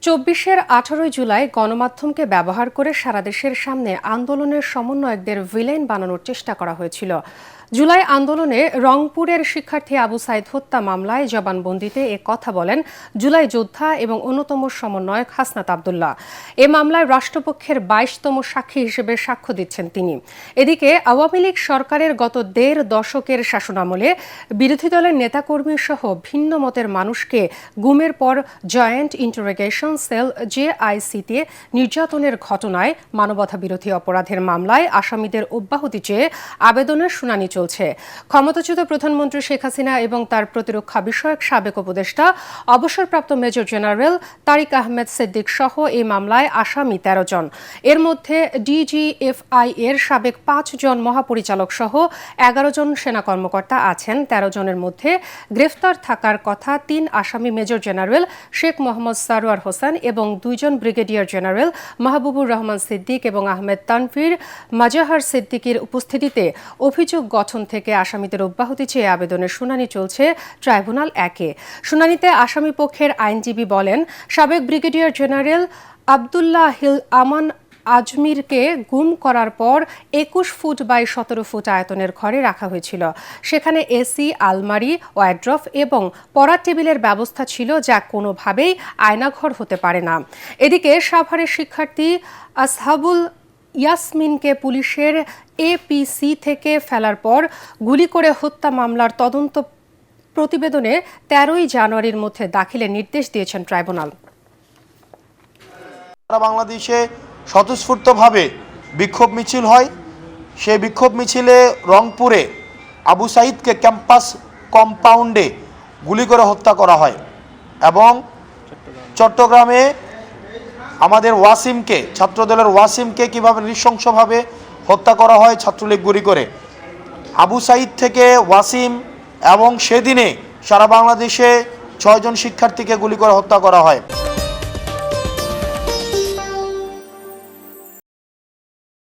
২৪-এর ১৮ জুলাই গণমাধ্যমকে ব্যবহার করে সারা দেশের সামনে আন্দোলনের সমন্বয়কদের ভিলেন বানানোর চেষ্টা করা হয়েছিল। জুলাই আন্দোলনে রংপুরের শিক্ষার্থী আবু সাইদ হত্যা মামলায় জবানবন্দিতে এ কথা বলেন জুলাই যোদ্ধা এবং অন্যতম সমন্বয়ক হাসনাত আবদুল্লাহ। এ মামলায় রাষ্ট্রপক্ষের ২২তম সাক্ষী হিসেবে সাক্ষ্য দিচ্ছেন তিনি। এদিকে আওয়ামী লীগ সরকারের গত ১.৫ দশকের শাসনামলে বিরোধী দলের নেতাকর্মী সহ ভিন্ন মতের মানুষকে গুমের পর জয়েন্ট ইন্টারোগেশন সেল JIC-তে নির্যাতনের ঘটনায় মানবতাবিরোধী অপরাধের মামলায় আসামিদের অব্যাহতি চেয়ে আবেদনের শুনানি চলছে। ক্ষমতাচ্যুত প্রধানমন্ত্রী শেখ হাসিনা এবং তার প্রতিরক্ষা বিষয়ক সাবেক উপদেষ্টা অবসরপ্রাপ্ত মেজর জেনারেল তারিক আহমেদ সিদ্দিক সহ এই মামলায় আসামি ১৩ জন। এর মধ্যে DGFI এর সাবেক ৫ জন মহাপরিচালক সহ ১১ জন সেনা কর্মকর্তা আছেন। ১৩ জনের মধ্যে গ্রেফতার থাকার কথা ৩ আসামি মেজর জেনারেল শেখ মোহাম্মদ সারোয়ার হোসেন এবং ২ জন ব্রিগেডিয়ার জেনারেল মাহবুবুর রহমান সিদ্দিক এবং আহমেদ তানভীর মাজাহার সিদ্দিকীর উপস্থিতিতে অভিযোগ গঠন থেকে আসামিদের অব্যাহতি চেয়ে আবেদনের শুনানি চলছে ট্রাইব্যুনাল ১-এ। শুনানিতে আসামি পক্ষের আইনজীবী বলেন, সাবেক ব্রিগেডিয়ার জেনারেল আবদুল্লাহ হিল আমান আজমিরকে গুম করার পর ২১ ফুট বাই ১৭ ফুট আয়তনের ঘরে রাখা হয়েছিল। সেখানে এসি, আলমারি, ওয়ারড্রপ এবং পড়ার টেবিলের ব্যবস্থা ছিল, যা কোনোভাবেই আয়নাঘর হতে পারে না। এদিকে সাভারের শিক্ষার্থী আসহাবুল ইয়াসমিনকে পুলিশের APC থেকে ফেলার পর গুলি করে হত্যা মামলার তদন্ত প্রতিবেদনে ১৩ই জানুয়ারির মধ্যে দাখিলের নির্দেশ দিয়েছেন ট্রাইব্যুনাল। বাংলাদেশে স্বতঃস্ফূর্তভাবে বিক্ষোভ মিছিল হয়। সেই বিক্ষোভ মিছিলে রংপুরে আবু সাইদকে ক্যাম্পাস কম্পাউন্ডে গুলি করে হত্যা করা হয় এবং চট্টগ্রামে আমাদের ওয়াসিমকে, ছাত্রদলের ওয়াসিমকে কিভাবে নৃশংসভাবে হত্যা করা হয় ছাত্রলীগ গুলি করে। আবু সাইদ থেকে ওয়াসিম এবং সেদিনে সারা বাংলাদেশে ৬ জন শিক্ষার্থীকে গুলি করে হত্যা করা হয়।